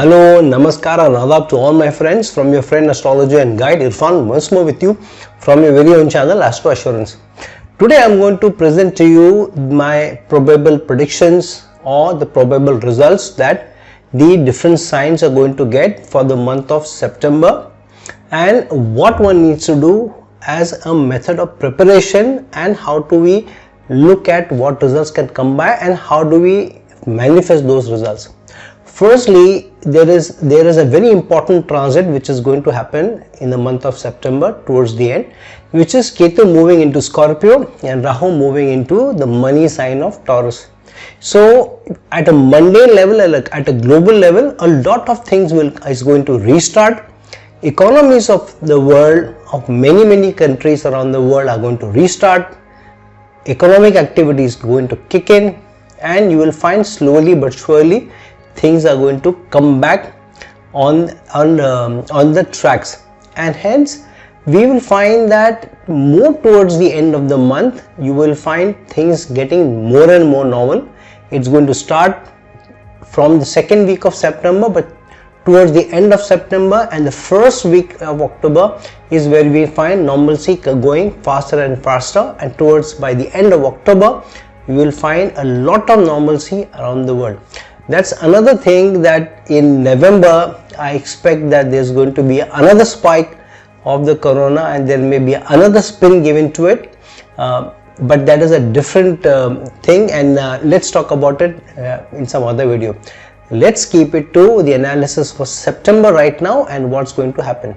Hello, Namaskar and Adab to all my friends from your friend astrologer and guide Irfan once more with you from your very own channel Astro Assurance. Today I am going to present to you my probable predictions or the probable results that the different signs are going to get for the month of September and what one needs to do as a method of preparation and how do we look at what results can come by and how do we manifest those results. Firstly, there is a very important transit which is going to happen in the month of September towards the end, which is Ketu moving into Scorpio and Rahu moving into the money sign of Taurus. So at a mundane level, at a global level, a lot of things is going to restart. Economies of the world, of many countries around the world are going to restart. Economic activity is going to kick in, and you will find slowly but surely things are going to come back on the tracks, and hence we will find that more towards the end of the month you will find things getting more and more normal. It's going to start from the second week of September, but towards the end of September and the first week of October is where we find normalcy going faster and faster, and towards by the end of October you will find a lot of normalcy around the world. That's another thing, that in November I expect that there's going to be another spike of the corona and there may be another spin given to it, but that is a different thing, and let's talk about it in some other video. Let's keep it to the analysis for September right now and what's going to happen.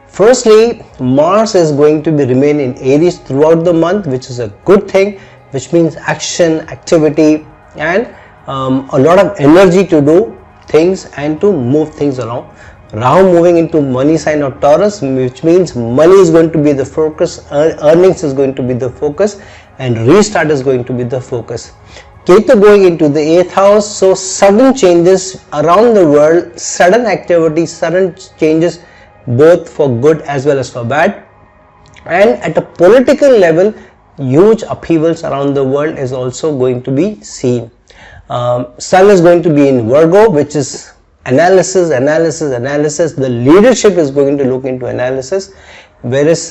Firstly, Mars is going to be remain in Aries throughout the month, which is a good thing, which means action, activity, and a lot of energy to do things and to move things around. Rahu moving into money sign of Taurus, which means money is going to be the focus, earnings is going to be the focus, and restart is going to be the focus. Ketu going into the 8th house, so sudden changes around the world, sudden activity, sudden changes both for good as well as for bad, and at a political level huge upheavals around the world is also going to be seen. Sun is going to be in Virgo, which is analysis. The leadership is going to look into analysis, whereas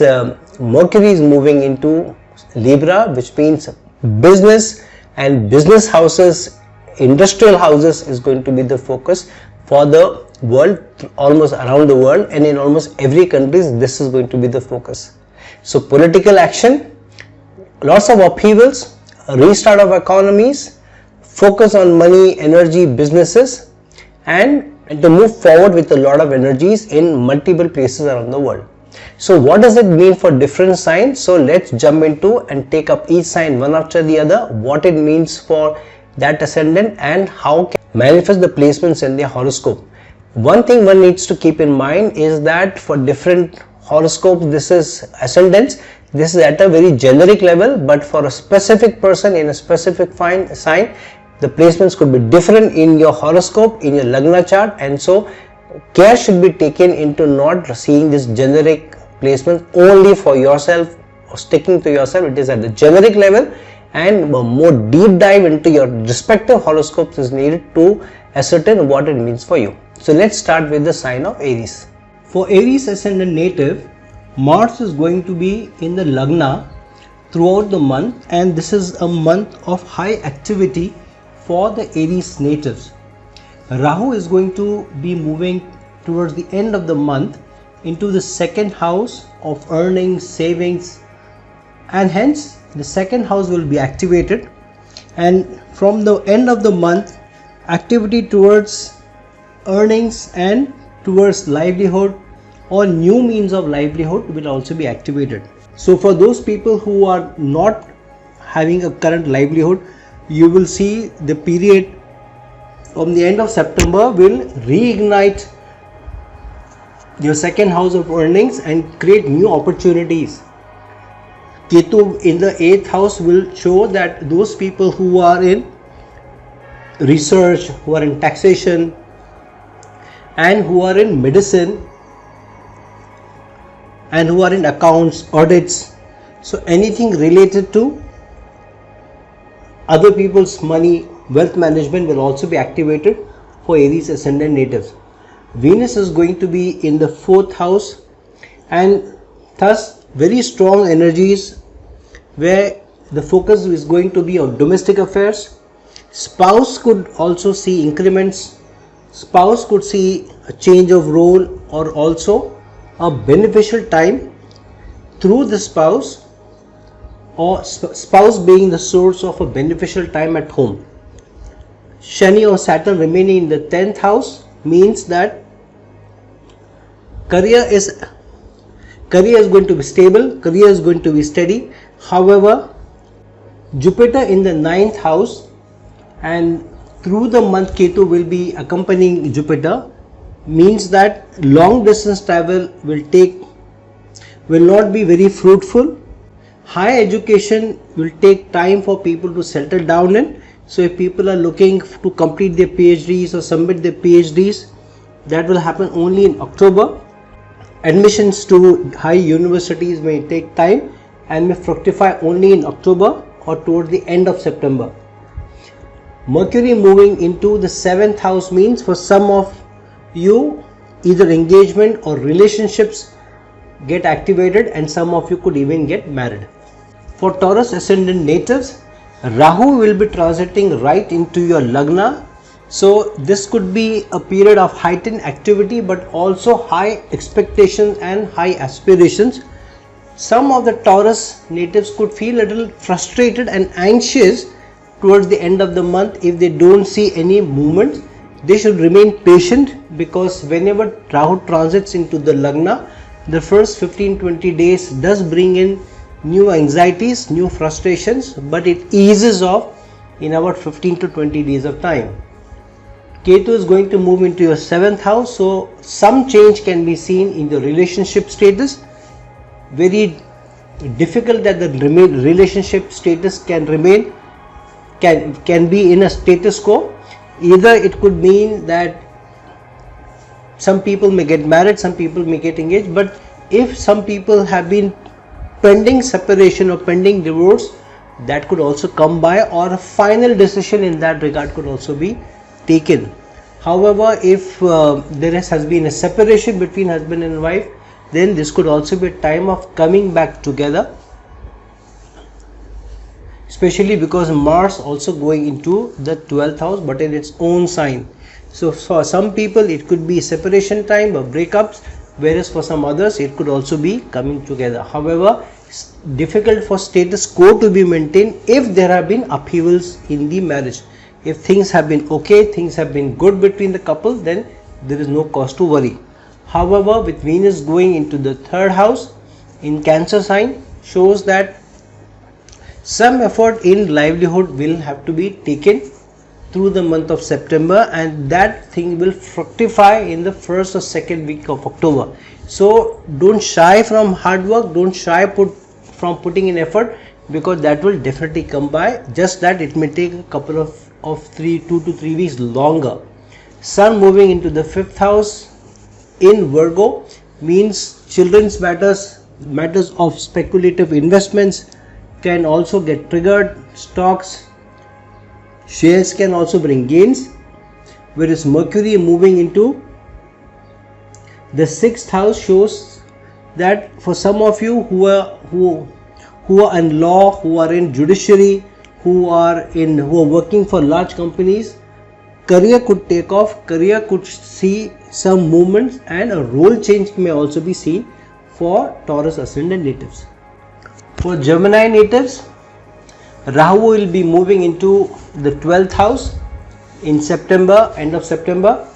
Mercury is moving into Libra, which means business and business houses, industrial houses is going to be the focus for the world, almost around the world, and in almost every country this is going to be the focus. So political action, lots of upheavals, restart of economies, focus on money, energy, businesses, and to move forward with a lot of energies in multiple places around the world. So what does it mean for different signs? So let's jump into and take up each sign one after the other, what it means for that ascendant and how can manifest the placements in their horoscope. One thing one needs to keep in mind is that for different horoscopes, this is ascendants, this is at a very generic level, but for a specific person in a specific sign, the placements could be different in your horoscope, in your Lagna chart, and so care should be taken into not seeing this generic placement only for yourself or sticking to yourself. It is at the generic level, and a more deep dive into your respective horoscopes is needed to ascertain what it means for you. So let's start with the sign of Aries. For Aries ascendant native, Mars is going to be in the Lagna throughout the month, and this is a month of high activity for the Aries natives. Rahu is going to be moving towards the end of the month into the second house of earnings, savings, and hence the second house will be activated, and from the end of the month activity towards earnings and towards livelihood or new means of livelihood will also be activated. So for those people who are not having a current livelihood, you will see the period from the end of September will reignite your second house of earnings and create new opportunities. Ketu in the 8th house will show that those people who are in research, who are in taxation, and who are in medicine, and who are in accounts, audits, so anything related to other people's money, wealth management will also be activated for Aries ascendant natives. Venus is going to be in the 4th house, and thus very strong energies where the focus is going to be on domestic affairs. Spouse could also see increments, spouse could see a change of role, or also a beneficial time through the spouse, or spouse being the source of a beneficial time at home. Shani or Saturn remaining in the 10th house means that career is going to be stable, career is going to be steady. However, Jupiter in the 9th house, and through the month Ketu will be accompanying Jupiter, means that long distance travel will not be very fruitful. Higher education will take time for people to settle down in. So if people are looking to complete their PhDs or submit their PhDs, that will happen only in October. Admissions to high universities may take time and may fructify only in October or towards the end of September. Mercury moving into the 7th house means for some of you either engagement or relationships get activated, and some of you could even get married. For Taurus ascendant natives, Rahu will be transiting right into your Lagna. So this could be a period of heightened activity, but also high expectations and high aspirations. Some of the Taurus natives could feel a little frustrated and anxious towards the end of the month if they don't see any movement. They should remain patient, because whenever Rahu transits into the Lagna, the first 15-20 days does bring in new anxieties, new frustrations, but it eases off in about 15 to 20 days of time. Ketu is going to move into your 7th house, so some change can be seen in the relationship status. Very difficult that the relationship status can be in a status quo. Either it could mean that some people may get married, some people may get engaged, but if some people have been pending separation or pending divorce, that could also come by, or a final decision in that regard could also be taken. However, if there has been a separation between husband and wife, then this could also be a time of coming back together, especially because Mars also going into the 12th house but in its own sign. So for some people it could be separation time or breakups, whereas for some others it could also be coming together. However, it's difficult for status quo to be maintained if there have been upheavals in the marriage. If things have been okay, things have been good between the couple, then there is no cause to worry. However, with Venus going into the 3rd house in Cancer sign, shows that some effort in livelihood will have to be taken through the month of September, and that thing will fructify in the 1st or 2nd week of October. So don't shy from hard work, don't shy from putting in effort, because that will definitely come by, just that it may take a couple of 2 to 3 weeks longer. Sun moving into the 5th house in Virgo means children's matters of speculative investments can also get triggered. Stocks, shares can also bring gains, whereas Mercury moving into the 6th house shows that for some of you who are in law, who are in judiciary, who are working for large companies, career could take off, career could see some movements, and a role change may also be seen for Taurus ascendant natives. For Gemini natives, Rahu will be moving into the 12th house in September, end of September,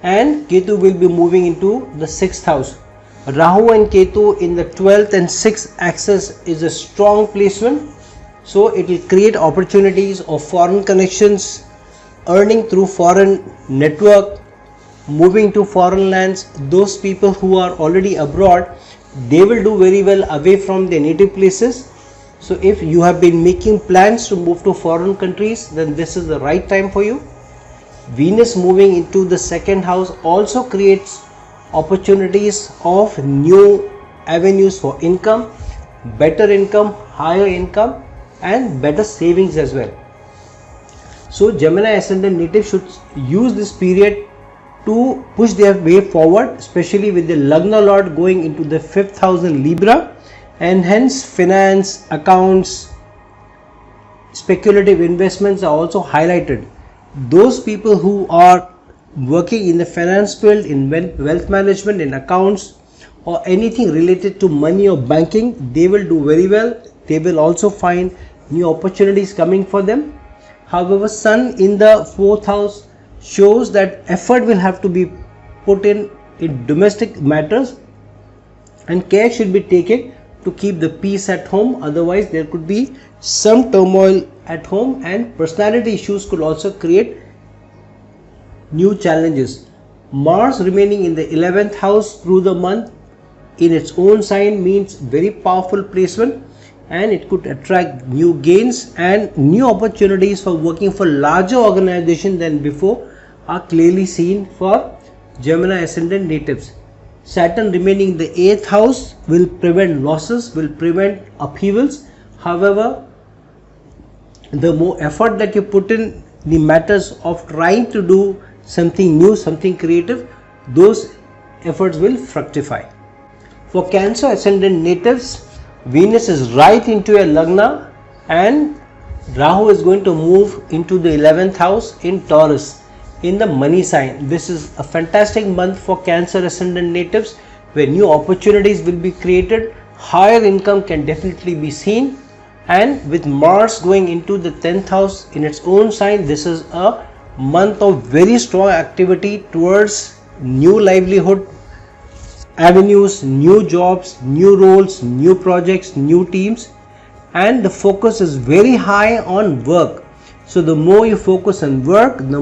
and Ketu will be moving into the 6th house. Rahu and Ketu in the 12th and 6th axis is a strong placement, so it will create opportunities of foreign connections, earning through foreign network, moving to foreign lands. Those people who are already abroad, they will do very well away from their native places. So if you have been making plans to move to foreign countries, then this is the right time for you. Venus moving into the 2nd house also creates opportunities of new avenues for income, better income, higher income, and better savings as well. So Gemini ascendant native should use this period to push their way forward, especially with the Lagna Lord going into the 5th house in Libra, and hence finance, accounts, speculative investments are also highlighted. Those people who are working in the finance field, in wealth management, in accounts, or anything related to money or banking, they will do very well. They will also find new opportunities coming for them. However, Sun in the 4th house shows that effort will have to be put in domestic matters, and care should be taken to keep the peace at home. Otherwise, there could be some turmoil at home, and personality issues could also create new challenges. Mars remaining in the 11th house through the month in its own sign means very powerful placement, and it could attract new gains and new opportunities for working for larger organizations than before are clearly seen for Gemini ascendant natives. Saturn remaining in the 8th house will prevent losses, will prevent upheavals. However, the more effort that you put in the matters of trying to do something new, something creative, those efforts will fructify. For Cancer ascendant natives, Venus is right into a Lagna, and Rahu is going to move into the 11th house in Taurus in the money sign. This is a fantastic month for Cancer ascendant natives, where new opportunities will be created, higher income can definitely be seen, and with Mars going into the 10th house in its own sign, this is a month of very strong activity towards new livelihood avenues, new jobs, new roles, new projects, new teams, and the focus is very high on work. So the more you focus on work, the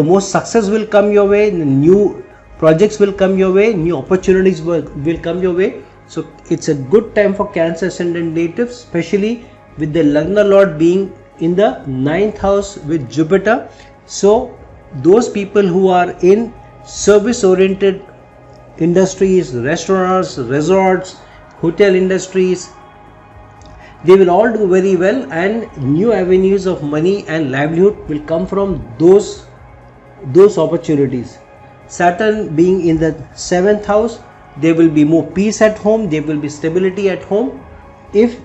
more success will come your way, the new projects will come your way, new opportunities will come your way. So it's a good time for Cancer ascendant natives, especially with the Lagna Lord being in the 9th house with Jupiter. So those people who are in service oriented industries, restaurants, resorts, hotel industries, they will all do very well, and new avenues of money and livelihood will come from those opportunities. Saturn being in the 7th house, there will be more peace at home, there will be stability at home. If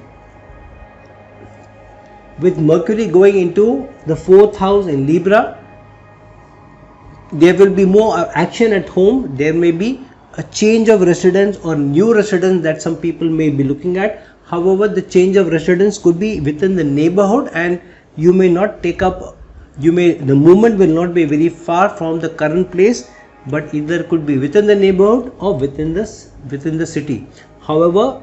with Mercury going into the 4th house in Libra, there will be more action at home. There may be a change of residence or new residence that some people may be looking at. However, the change of residence could be within the neighborhood, and you may not take up, the movement will not be very far from the current place, but either could be within the neighborhood or within the city. However,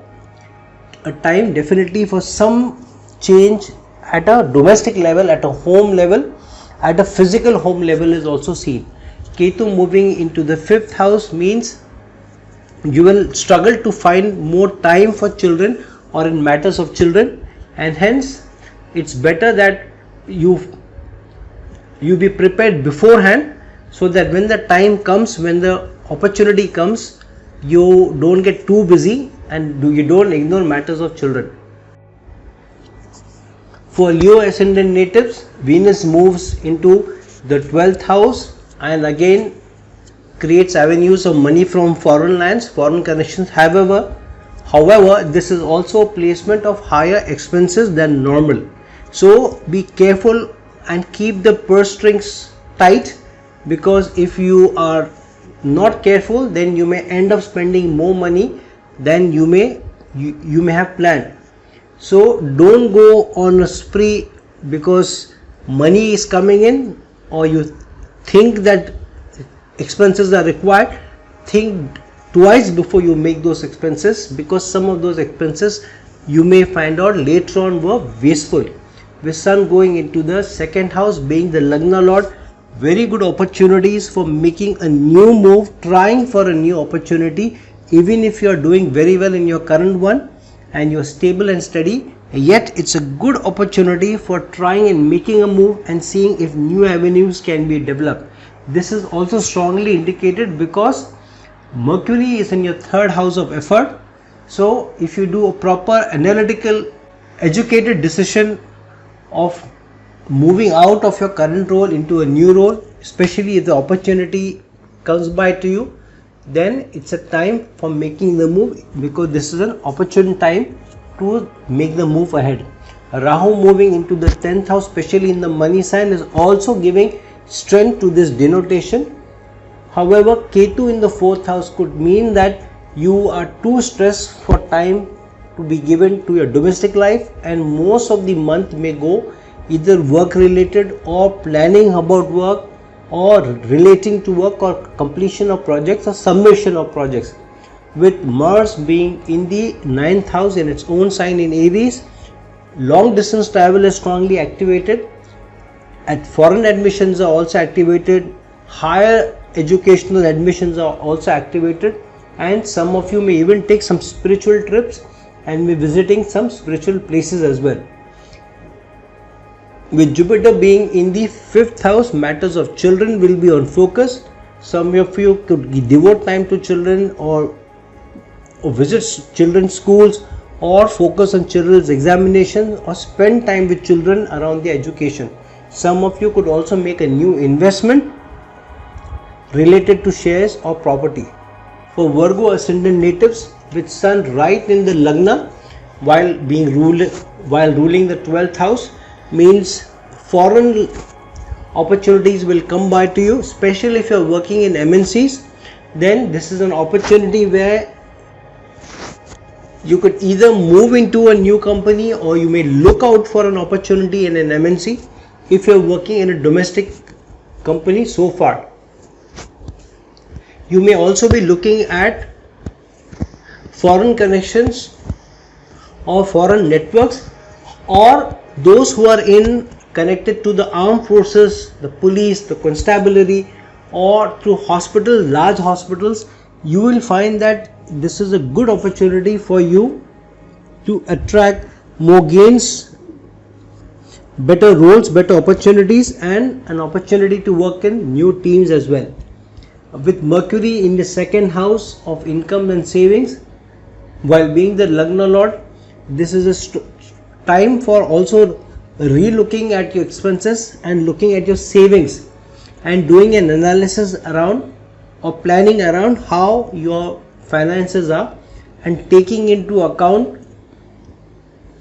a time definitely for some change at a domestic level, at a home level, at a physical home level is also seen. Ketu moving into the 5th house means you will struggle to find more time for children or in matters of children, and hence it's better that you be prepared beforehand, so that when the time comes, when the opportunity comes, you don't get too busy and you don't ignore matters of children. For Leo ascendant natives, Venus moves into the 12th house and again creates avenues of money from foreign lands, foreign connections. However, this is also placement of higher expenses than normal. So be careful and keep the purse strings tight, because if you are not careful, then you may end up spending more money than you may have planned. So don't go on a spree because money is coming in, or you think that expenses are required. Think twice before you make those expenses, because some of those expenses you may find out later on were wasteful. With Sun going into the 2nd house being the Lagna Lord, very good opportunities for making a new move, trying for a new opportunity. Even if you are doing very well in your current one and you are stable and steady, yet it's a good opportunity for trying and making a move and seeing if new avenues can be developed. This is also strongly indicated because Mercury is in your 3rd house of effort. So if you do a proper analytical educated decision of moving out of your current role into a new role, especially if the opportunity comes by to you, then it's a time for making the move, because this is an opportune time to make the move ahead. Rahu moving into the 10th house, especially in the money sign, is also giving strength to this denotation. However, Ketu in the 4th house could mean that you are too stressed for time to be given to your domestic life, and most of the month may go either work related or planning about work or relating to work or completion of projects or submission of projects. With Mars being in the 9th house in its own sign in Aries, long distance travel is strongly activated, and foreign admissions are also activated, higher educational admissions are also activated, and some of you may even take some spiritual trips and be visiting some spiritual places as well. With Jupiter being in the 5th house, matters of children will be on focus. Some of you could devote time to children or visit children's schools, or focus on children's examinations, or spend time with children around their education. Some of you could also make a new investment related to shares or property. For Virgo ascendant natives, with Sun right in the Lagna while ruling the 12th house, means foreign opportunities will come by to you, especially if you are working in MNCs. Then this is an opportunity where you could either move into a new company, or you may look out for an opportunity in an MNC if you are working in a domestic company so far. You may also be looking at foreign connections or foreign networks, or those who are connected to the armed forces, the police, the constabulary, or through hospitals, large hospitals. You will find that this is a good opportunity for you to attract more gains, better roles, better opportunities, and an opportunity to work in new teams as well. With Mercury in the 2nd house of income and savings, while being the Lagna Lord, this is a time for also re-looking at your expenses and looking at your savings and doing an analysis around or planning around how your finances are, and taking into account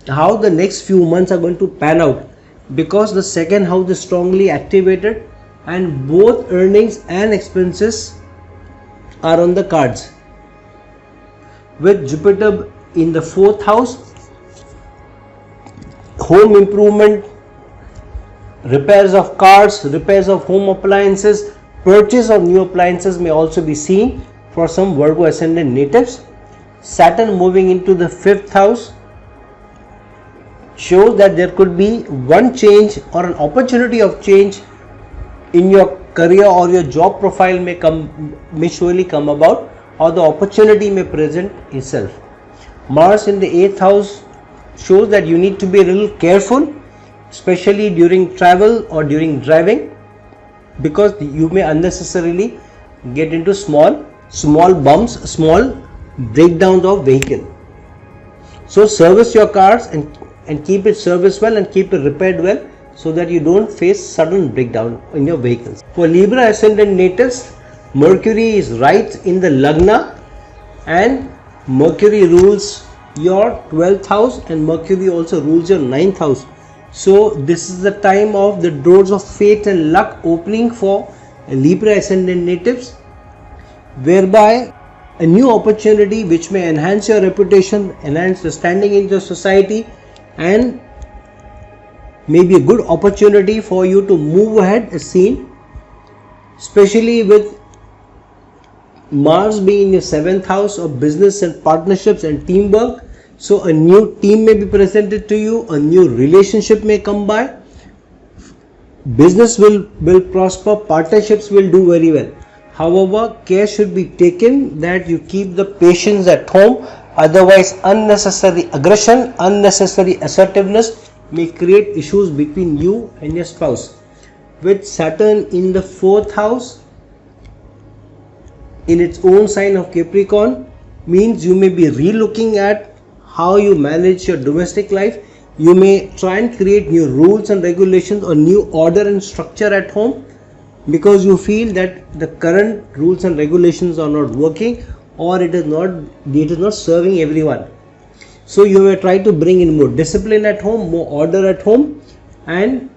how the next few months are going to pan out, because the 2nd house is strongly activated and both earnings and expenses are on the cards. With Jupiter in the 4th house, home improvement, repairs of cars, repairs of home appliances, purchase of new appliances may also be seen for some Virgo ascendant natives. Saturn moving into the 5th house shows that there could be one change or an opportunity of change in your career, or your job profile may surely come about, or the opportunity may present itself. Mars in the 8th house shows that you need to be a little careful, especially during travel or during driving, because you may unnecessarily get into small bumps, small breakdowns of vehicle. So service your cars and keep it serviced well and keep it repaired well, so that you don't face sudden breakdown in your vehicles. For Libra ascendant natives, Mercury is right in the Lagna, and Mercury rules your 12th house, and Mercury also rules your 9th house. So this is the time of the doors of fate and luck opening for Libra ascendant natives, whereby a new opportunity which may enhance your reputation, enhance your standing in the society, and may be a good opportunity for you to move ahead is seen, especially with Mars being in your 7th house of business and partnerships and teamwork. So a new team may be presented to you, a new relationship may come by, business will prosper, partnerships will do very well. However, care should be taken that you keep the patience at home, otherwise unnecessary aggression, unnecessary assertiveness may create issues between you and your spouse. With Saturn in the 4th house in its own sign of Capricorn, means you may be re-looking at how you manage your domestic life, You may try and create new rules and regulations or new order and structure at home because you feel that the current rules and regulations are not working, or it is not serving everyone. So you may try to bring in more discipline at home, more order at home, and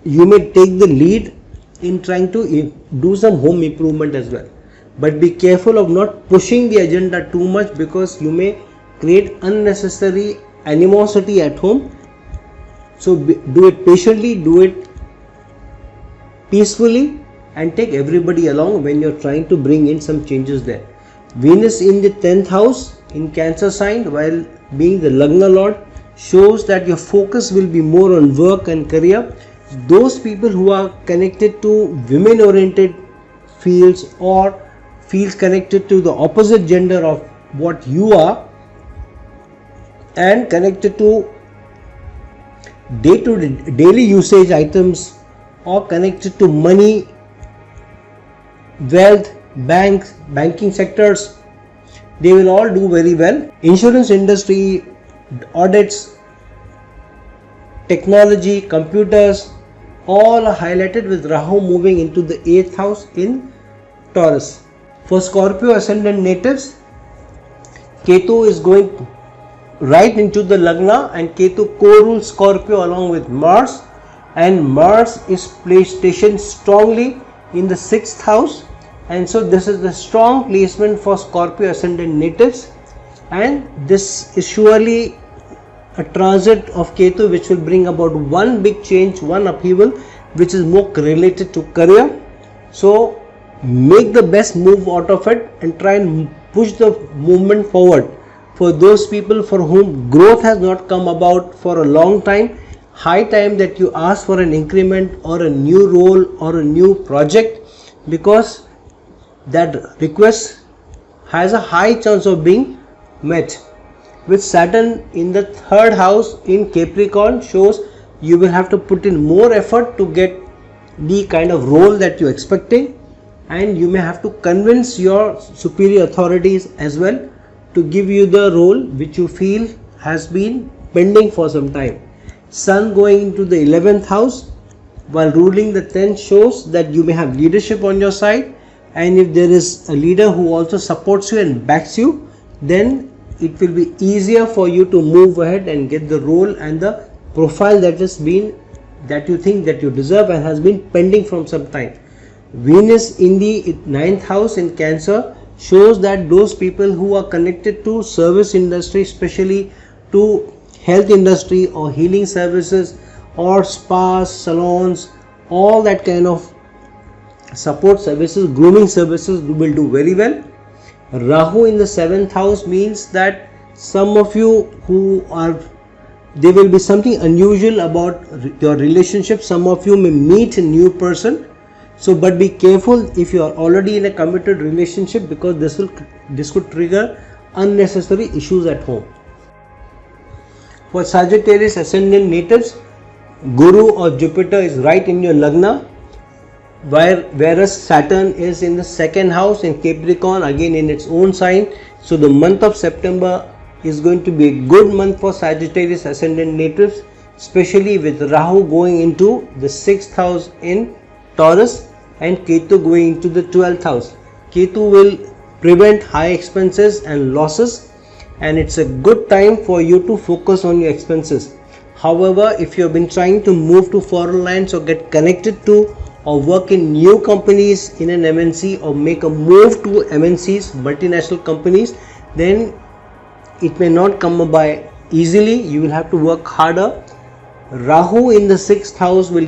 you may take the lead in trying to do some home improvement as well. But be careful of not pushing the agenda too much, because you may create unnecessary animosity at home. So do it patiently, do it peacefully, and take everybody along when you're trying to bring in some changes there. Venus in the 10th house in Cancer sign, while being the Lagna Lord, shows that your focus will be more on work and career. Those people who are connected to women oriented fields or fields connected to the opposite gender of what you are, and connected to daily usage items, or connected to money, wealth, banking sectors, they will all do very well. Insurance industry, audits, technology, computers, all are highlighted with Rahu moving into the 8th house in Taurus. For Scorpio ascendant natives, Ketu is going right into the Lagna, and Ketu co-rules Scorpio along with Mars, and Mars is stationed strongly in the 6th house, and so this is the strong placement for Scorpio ascendant natives. And this is surely a transit of Ketu which will bring about one big change, one upheaval, which is more related to career. So make the best move out of it and try and push the movement forward. For those people for whom growth has not come about for a long time, high time that you ask for an increment or a new role or a new project, because that request has a high chance of being met. With Saturn in the 3rd house in Capricorn shows you will have to put in more effort to get the kind of role that you're expecting, and you may have to convince your superior authorities as well to give you the role which you feel has been pending for some time. Sun going into the 11th house while ruling the 10th shows that you may have leadership on your side, and if there is a leader who also supports you and backs you, then it will be easier for you to move ahead and get the role and the profile that you think that you deserve and has been pending from some time. Venus in the 9th house in Cancer shows that those people who are connected to service industry, especially to health industry or healing services or spas, salons, all that kind of support services, grooming services, will do very well. Rahu in the 7th house means that some of you there will be something unusual about your relationship. Some of you may meet a new person. So, but be careful if you are already in a committed relationship, because this could trigger unnecessary issues at home. For Sagittarius ascendant natives, Guru or Jupiter is right in your Lagna, whereas Saturn is in the 2nd house in Capricorn, again in its own sign. So the month of September is going to be a good month for Sagittarius ascendant natives, especially with Rahu going into the 6th house in Taurus and Ketu going into the 12th house. Ketu will prevent high expenses and losses, and it's a good time for you to focus on your expenses. However, if you have been trying to move to foreign lands or get connected to or work in new companies in an MNC or make a move to MNCs, multinational companies, then it may not come by easily. You will have to work harder. Rahu in the 6th house will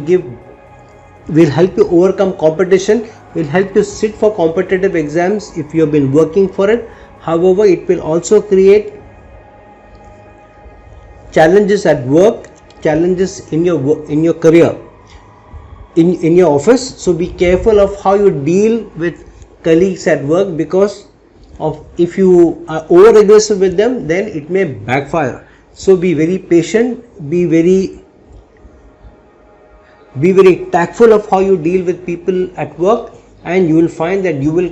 help you overcome competition, will help you sit for competitive exams if you have been working for it. However, it will also create challenges at work, challenges in your career, in your office. So be careful of how you deal with colleagues at work, because of if you are over aggressive with them, then it may backfire. So be very patient, be very tactful of how you deal with people at work, and you will find that you will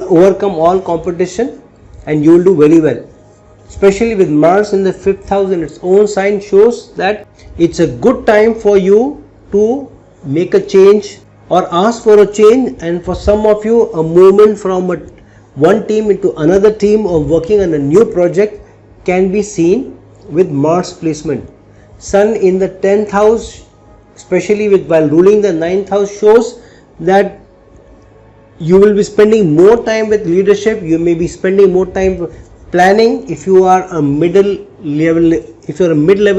overcome all competition and you will do very well. especially with Mars in the 5th house in its own sign, shows that it's a good time for you to make a change or ask for a change, and for some of you a movement from one team into another team or working on a new project can be seen with Mars placement. Sun in the 10th house, especially while ruling the 9th house, shows that you will be spending more time with leadership. You may be spending more time planning. If you are a mid-level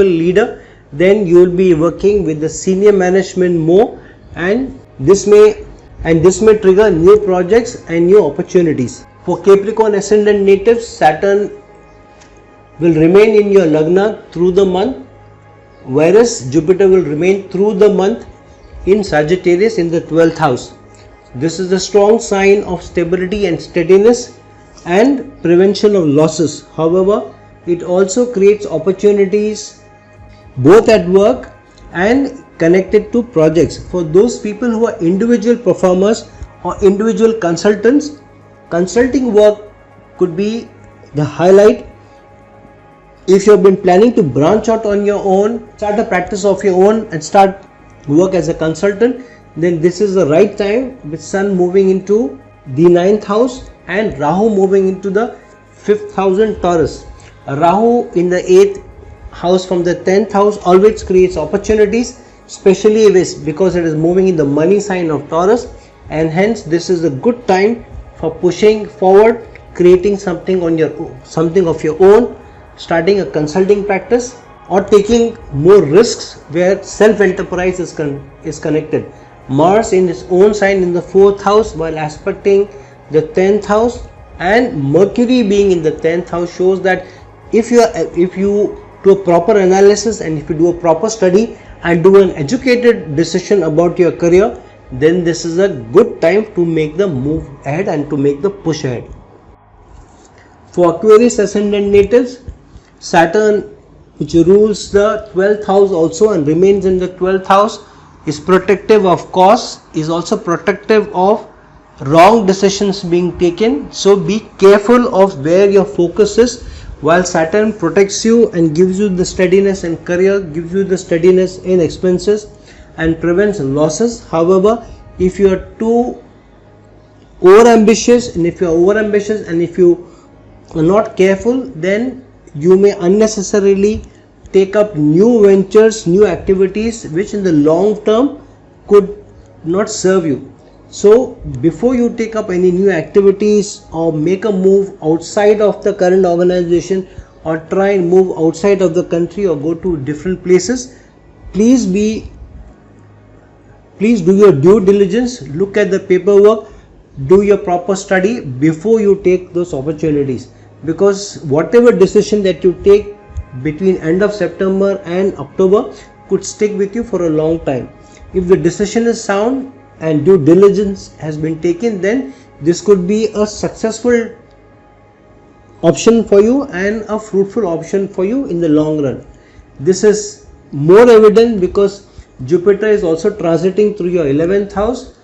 leader, then you will be working with the senior management more, and this may trigger new projects and new opportunities. For Capricorn ascendant natives, Saturn will remain in your Lagna through the month, whereas Jupiter will remain through the month in Sagittarius in the 12th house. This is a strong sign of stability and steadiness and prevention of losses. However, it also creates opportunities both at work and connected to projects. For those people who are individual performers or individual consultants, consulting work could be the highlight. If you have been planning to branch out on your own, start a practice of your own and start work as a consultant, then this is the right time, with Sun moving into the 9th house and Rahu moving into the 5th house in Taurus. Rahu in the 8th house from the 10th house always creates opportunities, especially because it is moving in the money sign of Taurus, and hence this is a good time for pushing forward, creating something of your own, starting a consulting practice, or taking more risks where self-enterprise is connected. Mars in its own sign in the 4th house while aspecting the 10th house, and Mercury being in the 10th house shows that if you do a proper analysis and if you do a proper study and do an educated decision about your career, then this is a good time to make the move ahead and to make the push ahead. For Aquarius ascendant natives, Saturn, which rules the 12th house also and remains in the 12th house, is protective of costs, is also protective of wrong decisions being taken. So be careful of where your focus is. While Saturn protects you and gives you the steadiness in career, gives you the steadiness in expenses and prevents losses. However, if you are too overambitious and if you are not careful, then you may unnecessarily take up new ventures, new activities which in the long term could not serve you. So before you take up any new activities or make a move outside of the current organization or try and move outside of the country or go to different places, please do your due diligence, look at the paperwork, do your proper study before you take those opportunities, because whatever decision that you take between end of September and October could stick with you for a long time. If the decision is sound and due diligence has been taken, then this could be a successful option for you and a fruitful option for you in the long run. This is more evident because Jupiter is also transiting through your 11th house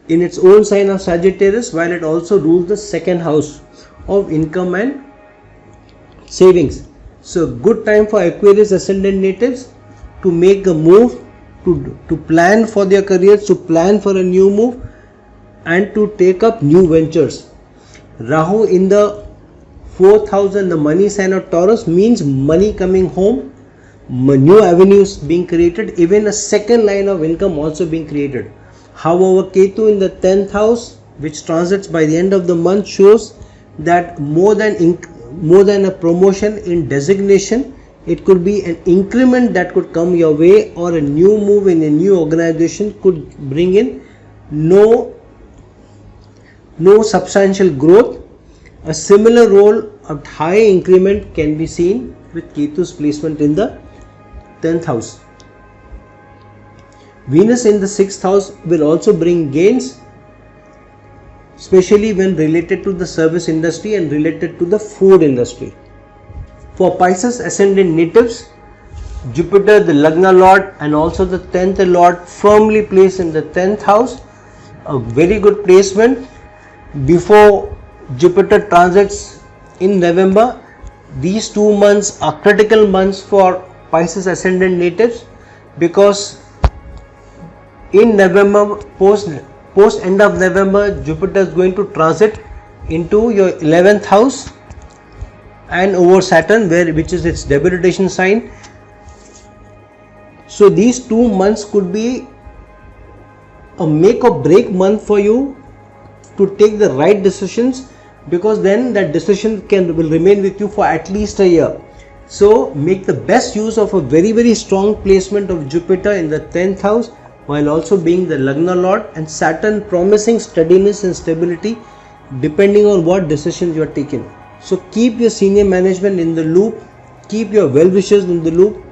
in its own sign of Sagittarius, while it also rules the 2nd house of income and savings. So good time for Aquarius ascendant natives to make a move, to plan for their careers, to plan for a new move and to take up new ventures. Rahu in the 4th house and the money sign of Taurus means money coming home, new avenues being created, even a second line of income also being created. However, Ketu in the 10th house, which transits by the end of the month, shows that more than a promotion in designation, it could be an increment that could come your way, or a new move in a new organization could bring in no substantial growth. A similar role of high increment can be seen with Ketu's placement in the 10th house. Venus in the 6th house will also bring gains, especially when related to the service industry and related to the food industry. For Pisces ascendant natives, Jupiter, the Lagna Lord, and also the 10th Lord firmly placed in the 10th house, a very good placement. Before Jupiter transits in November, these 2 months are critical months for Pisces ascendant natives, because in November, post end of November, Jupiter is going to transit into your 11th house and over Saturn, which is its debilitation sign. So these 2 months could be a make or break month for you to take the right decisions, because then that decision will remain with you for at least a year. So make the best use of a very strong placement of Jupiter in the 10th house, while also being the Lagna Lord, and Saturn promising steadiness and stability depending on what decisions you are taking. So keep your senior management in the loop, keep your well-wishers in the loop,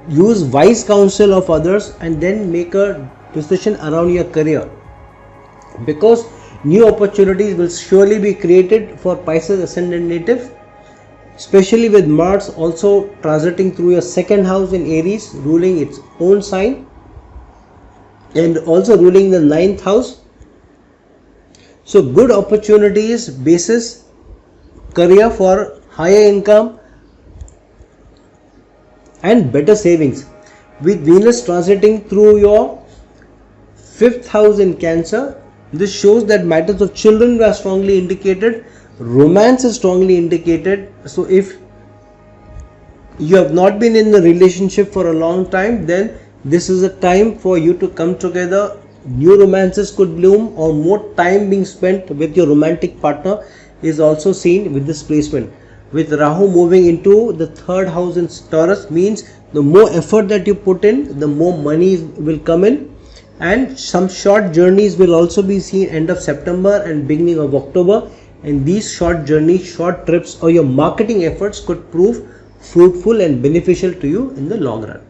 use wise counsel of others, and then make a decision around your career, because new opportunities will surely be created for Pisces ascendant native, especially with Mars also transiting through your 2nd house in Aries, ruling its own sign and also ruling the 9th house. So good opportunities, basis career for higher income and better savings. With Venus transiting through your 5th house in Cancer, this shows that matters of children are strongly indicated, romance is strongly indicated. So if you have not been in the relationship for a long time, then this is a time for you to come together. New romances could bloom, or more time being spent with your romantic partner is also seen with this placement. With Rahu moving into the 3rd house in Taurus, means the more effort that you put in, the more money will come in, and some short journeys will also be seen end of September and beginning of October, and these short journeys, short trips, or your marketing efforts could prove fruitful and beneficial to you in the long run.